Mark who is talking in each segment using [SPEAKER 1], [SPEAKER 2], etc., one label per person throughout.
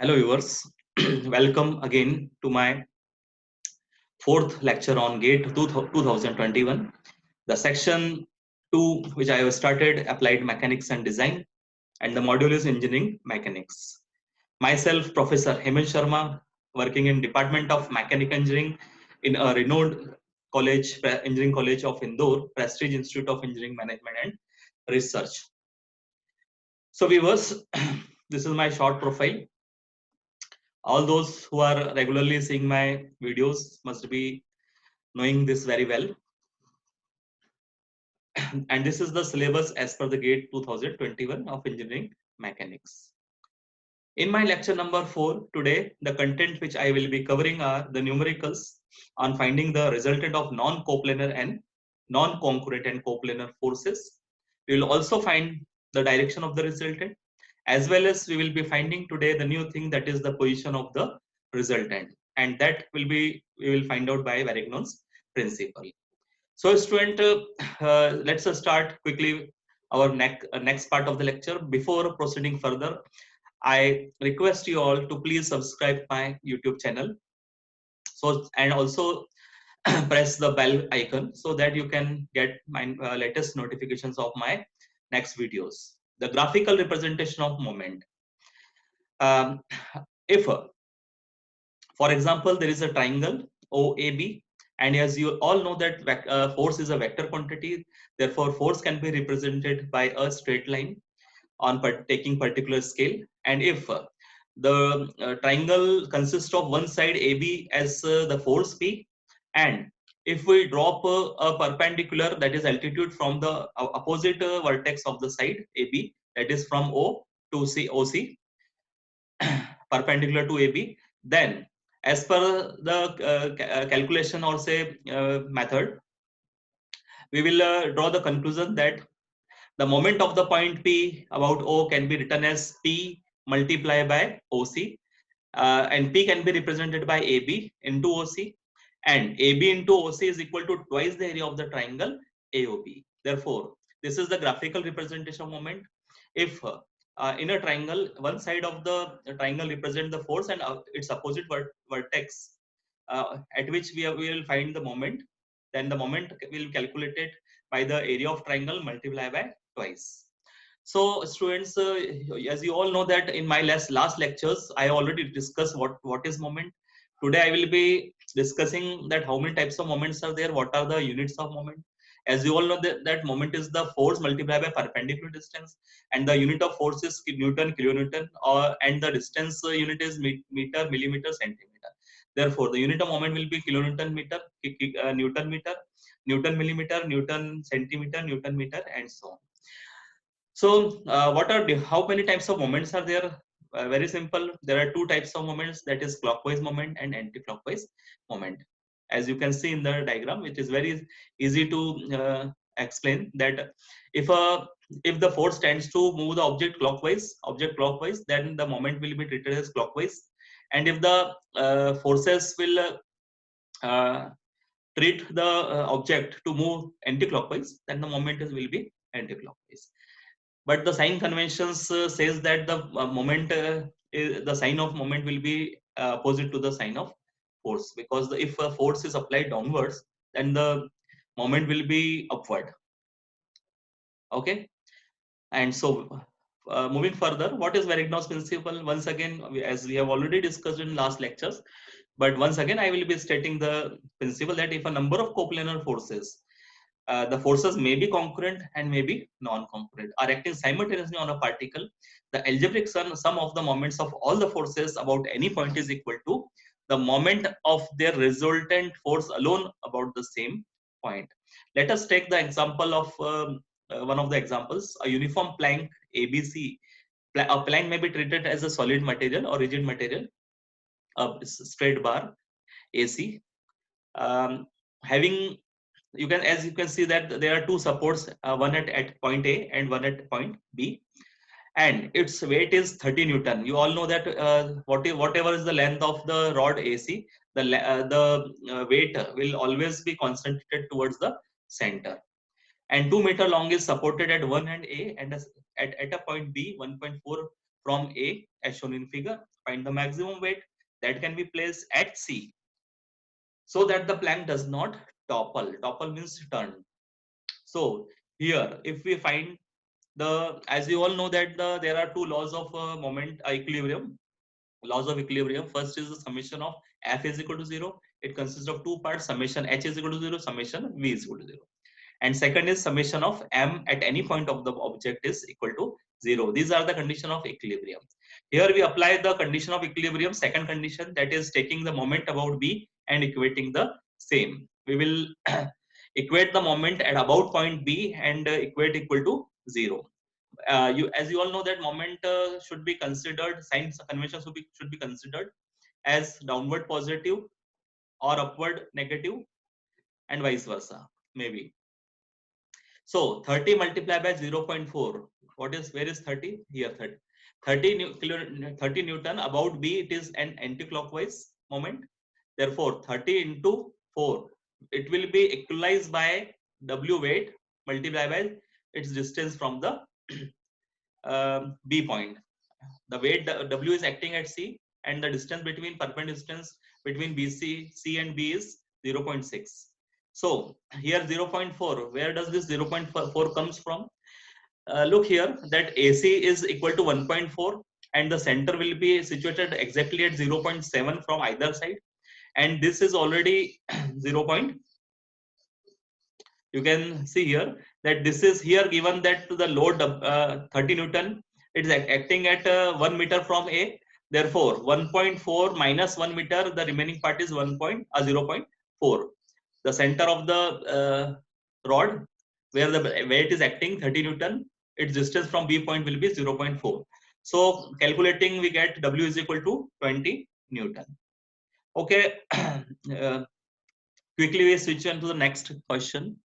[SPEAKER 1] Hello viewers, welcome again to my fourth lecture on GATE 2021, the section 2 which I have started applied mechanics and design, and the module is engineering mechanics. Myself, Professor Hemant Sharma, working in Department of Mechanical Engineering in a renowned college, Engineering College of Indore, Prestige Institute of Engineering Management and Research. So viewers, this is my short profile. All those who are regularly seeing my videos must be knowing this very well. And this is the syllabus as per the GATE 2021 of engineering mechanics. In my lecture number 4 today, the content which I will be covering are the numericals on finding the resultant of non-coplanar and non-concurrent and coplanar forces. We will also find the direction of the resultant, as well as we will be finding today the new thing, that is the position of the resultant, and that we will find out by Varignon's principle. So student, let's start quickly our next part of the lecture. Before proceeding further, I request you all to please subscribe my YouTube channel. So, and also press the bell icon so that you can get my latest notifications of my next videos. The graphical representation of moment. Um, if, for example, there is a triangle OAB, and as you all know that force is a vector quantity, therefore force can be represented by a straight line on taking particular scale. And if the triangle consists of one side AB as the force P, and if we drop a perpendicular, that is altitude, from the opposite vertex of the side AB, that is from O to OC, perpendicular to AB, then as per the calculation or say method, we will draw the conclusion that the moment of the point P about O can be written as P multiplied by OC, and P can be represented by AB into OC, and AB into OC is equal to twice the area of the triangle AOB. Therefore, this is the graphical representation of moment. If in a triangle, one side of the triangle represents the force and its opposite vertex at which we will find the moment, then the moment will be calculated by the area of triangle multiplied by twice. So students, as you all know that in my last lectures, I already discussed what is moment. Today I will be discussing that how many types of moments are there, what are the units of moment. As you all know that moment is the force multiplied by perpendicular distance, and the unit of force is Newton, kilonewton, and the distance unit is meter, millimeter, centimeter. Therefore, the unit of moment will be kilonewton meter, Newton meter, Newton millimeter, Newton centimeter, Newton meter, and so on. So, how many types of moments are there? Very simple. There are two types of moments, that is clockwise moment and anti-clockwise moment. As you can see in the diagram, it is very easy to explain that if the force tends to move the object clockwise, then the moment will be treated as clockwise. And if the forces will uh, treat the object to move anti-clockwise, then the moment will be anti-clockwise. But the sign conventions says that the the sign of moment will be opposite to the sign of force, because if a force is applied downwards, then the moment will be upward. Okay, and so moving further, what is Varignon's principle? Once again, as we have already discussed in last lectures, but once again I will be stating the principle that if a number of coplanar forces, the forces may be concurrent and may be non-concurrent, are acting simultaneously on a particle, the algebraic sum of the moments of all the forces about any point is equal to the moment of their resultant force alone about the same point. Let us take the example of one of the examples, a uniform plank ABC. A plank may be treated as a solid material or rigid material, a straight bar AC, having, as you can see that there are two supports, one at point A and one at point B, and its weight is 30 Newton. You all know that whatever is the length of the rod AC, the weight will always be concentrated towards the center. And 2 meter long is supported at one end A, and at a point B 1.4 from A as shown in figure. Find the maximum weight that can be placed at C so that the plank does not topple. Topple means turn. So here, if we find as you all know that there are two laws of equilibrium. Laws of equilibrium. First is the summation of F is equal to 0. It consists of two parts, summation H is equal to 0, summation V is equal to 0. And second is summation of M at any point of the object is equal to 0. These are the condition of equilibrium. Here we apply the condition of equilibrium, second condition, that is taking the moment about B and equating the same. We will equate the moment at about point B and equate equal to 0. As you all know that moment should be considered, sign convention should be considered as downward positive or upward negative and vice versa, maybe. So 30 multiplied by 0.4. Where is 30? Here 30. 30 Newton about B, it is an anti-clockwise moment. Therefore 30 into 4, it will be equalized by W weight multiplied by its distance from the B point. The weight W is acting at C, and the distance between perpendicular distance between C and B is 0.6. So here 0.4, where does this 0.4 comes from? Look here that AC is equal to 1.4 and the center will be situated exactly at 0.7 from either side, and this is already 0. You can see here that this is here given that to the load 30 Newton, it is acting at 1 meter from A. Therefore 1.4 minus 1 meter, the remaining part is 0.4. The center of the rod where the weight is acting 30 Newton, its distance from B point will be 0.4. So calculating, we get W is equal to 20 Newton. Okay. Quickly we switch on to the next question.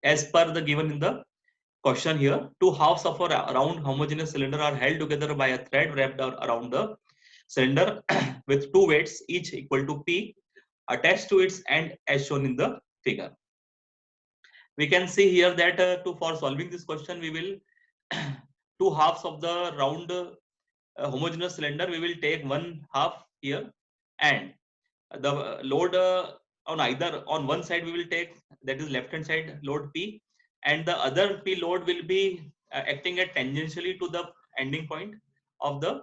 [SPEAKER 1] As per the given in the question here, two halves of a round homogeneous cylinder are held together by a thread wrapped around the cylinder with two weights each equal to P attached to its end as shown in the figure. We can see here that for solving this question, we will two halves of the round homogeneous cylinder, we will take one half here, and the load on one side we will take, that is left hand side load P, and the other P load will be acting at tangentially to the ending point of the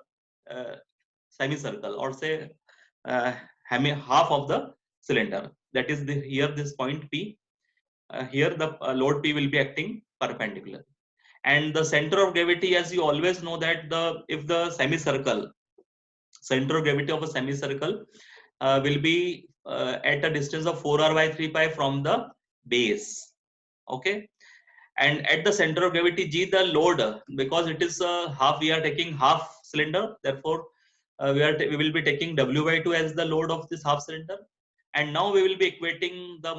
[SPEAKER 1] semicircle, or say half of the cylinder, that is here this point P. Here the load P will be acting perpendicular, and the center of gravity, as you always know that if the semicircle, center of gravity of a semicircle will be at a distance of 4r by 3 pi from the base. Okay, and at the center of gravity G, the load, because it is half, we are taking half cylinder, therefore we will be taking W by 2 as the load of this half cylinder. And now we will be equating the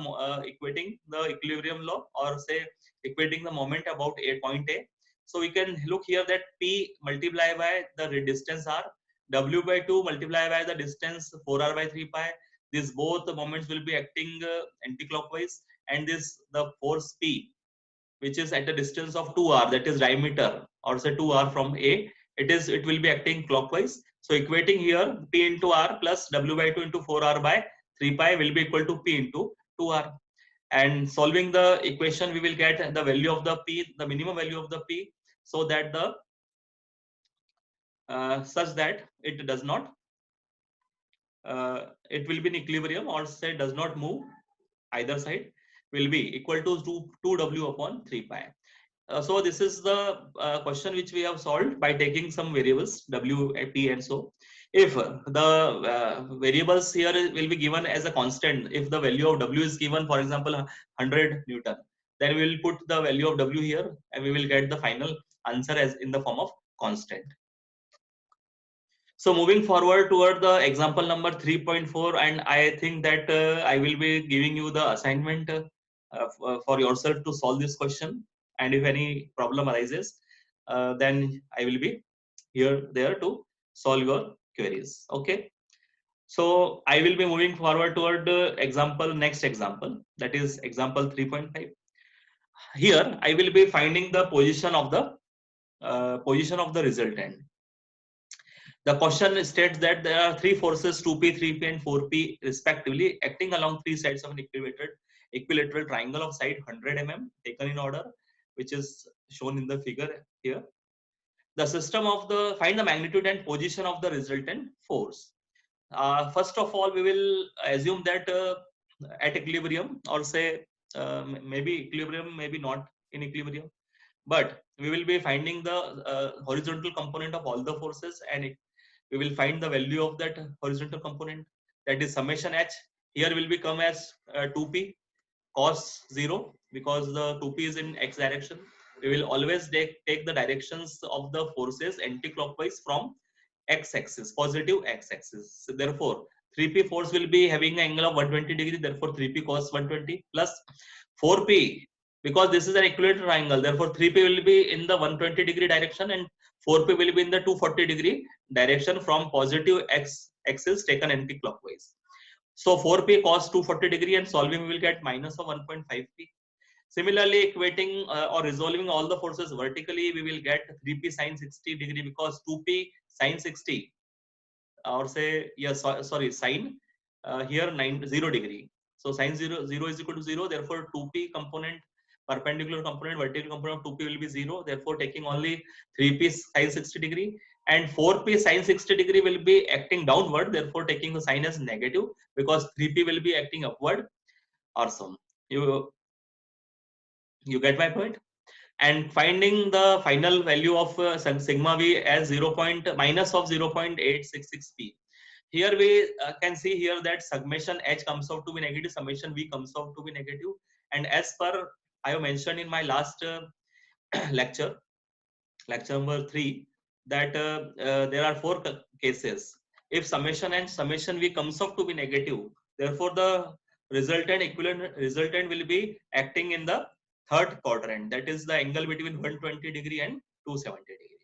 [SPEAKER 1] equilibrium law, or say equating the moment about point A. So we can look here that P multiplied by the distance R, W by 2 multiplied by the distance 4r by 3 pi. These both the moments will be acting anti-clockwise, and the force P, which is at a distance of 2r, that is diameter, or say 2r from A, it will be acting clockwise. So equating here, P into R plus W by 2 into 4r by 3 pi will be equal to P into 2r. And solving the equation, we will get the value of the P, the minimum value of the P, so that such that it does not, it will be in equilibrium, or say does not move either side, will be equal to 2W upon 3 pi. So this is the question which we have solved by taking some variables W, P, and so. If the variables here will be given as a constant, if the value of W is given, for example, 100 Newton, then we will put the value of W here, and we will get the final answer as in the form of constant. So moving forward toward the example number 3.4, and I think that I will be giving you the assignment for yourself to solve this question. And if any problem arises, then I will be there to solve your queries. Okay. So I will be moving forward toward next example, that is example 3.5. Here I will be finding the position of the position of the resultant. The question states that there are three forces 2p, 3p and 4p respectively acting along three sides of an equilateral triangle of side 100 mm taken in order, which is shown in the figure here. The system of the find the magnitude and position of the resultant force. First of all, we will assume that at equilibrium, or say maybe equilibrium, maybe not in equilibrium, but we will be finding the horizontal component of all the forces, and we will find the value of that horizontal component, that is summation h. Here will become as 2p cos 0, because the 2p is in x direction. We will always take the directions of the forces anti-clockwise from x-axis, positive x-axis. So therefore, 3p force will be having an angle of 120 degree. Therefore, 3p cos 120 plus 4p, because this is an equilateral triangle. Therefore, 3p will be in the 120 degree direction and 4p will be in the 240 degree direction from positive x-axis taken anti-clockwise. So 4p cos 240 degree, and solving we will get minus of 1.5p. Similarly, equating or resolving all the forces vertically, we will get 3p sin 60 degree, because 2p sin 60, or say, yes, sorry, sin here 0 degree. So sin 0 is equal to 0. Therefore, 2p component, perpendicular component, vertical component of 2p will be 0. Therefore, taking only 3p sin 60 degree, and 4p sin 60 degree will be acting downward. Therefore, taking the sign as negative, because 3p will be acting upward. Awesome. You get my point? And finding the final value of sigma v as minus of 0.866p. Here we can see here that summation h comes out to be negative, summation v comes out to be negative. And as per I have mentioned in my last lecture number 3, that there are 4 cases. If summation and summation v comes out to be negative, therefore the equivalent resultant will be acting in the third quadrant, that is the angle between 120 degree and 270 degree.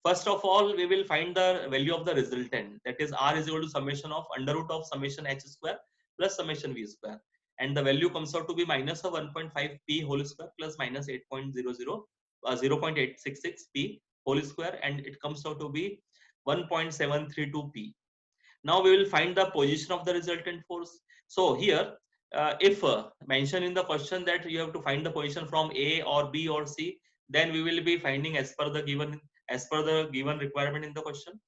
[SPEAKER 1] First of all, we will find the value of the resultant, that is r is equal to summation of under root of summation h square plus summation v square, and the value comes out to be minus of 1.5 p whole square plus minus 0.866 p whole square, and it comes out to be 1.732 p. Now we will find the position of the resultant force. So here, if mentioned in the question that you have to find the position from A or B or C, then we will be finding as per the given requirement in the question.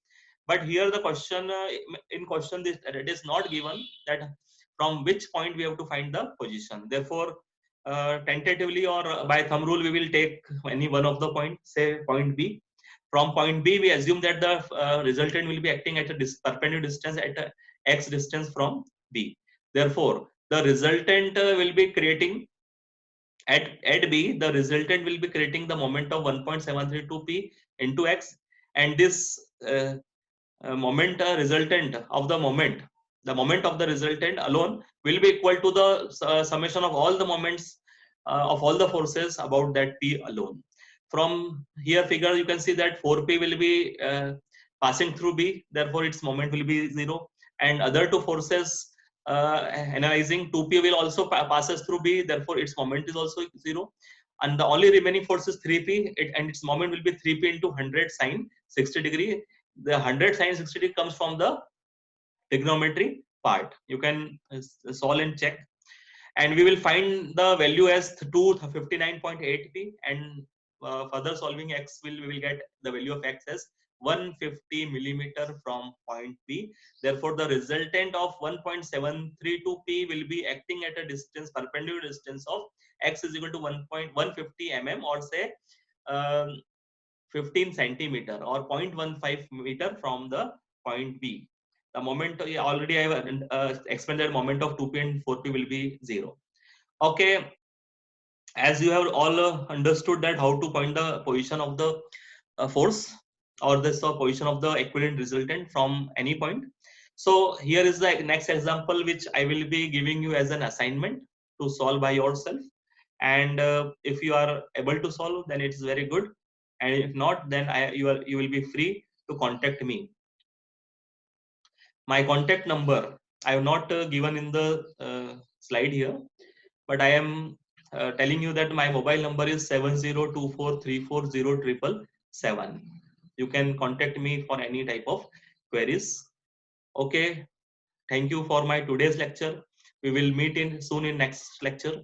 [SPEAKER 1] But here the question it is not given that from which point we have to find the position. Therefore, tentatively or by thumb rule, we will take any one of the points, say point B. From point B, we assume that the resultant will be acting at a perpendicular distance at a x distance from B. Therefore, the resultant will be creating at B, the resultant will be creating the moment of 1.732 p into x, and this moment resultant of the moment of the resultant alone will be equal to the summation of all the moments of all the forces about that p alone. From here figure you can see that 4p will be passing through B, therefore its moment will be 0, and other two forces analyzing 2p will also passes through B, therefore its moment is also 0, and the only remaining force is 3p, and its moment will be 3p into 100 sine 60 degree. The 100 sine 60 degree comes from the trigonometry part. You can solve and check, and we will find the value as 259.8p, and further solving x we will get the value of x as 150 millimeter from point B. Therefore, the resultant of 1.732p will be acting at a distance, perpendicular distance of x is equal to 1.150 mm, or say 15 centimeter or 0.15 meter from the point B. The moment already I have explained that moment of 2p and 4p will be 0. Okay, as you have all understood that how to find the position of the force or this position of the equivalent resultant from any point. So here is the next example which I will be giving you as an assignment to solve by yourself, and if you are able to solve, then it's very good, and if not, then you will be free to contact me. My contact number I have not given in the slide here, but I am telling you that my mobile number is 7024340000 7. You can contact me for any type of queries. Okay. Thank you for my today's lecture. We will meet in soon in next lecture.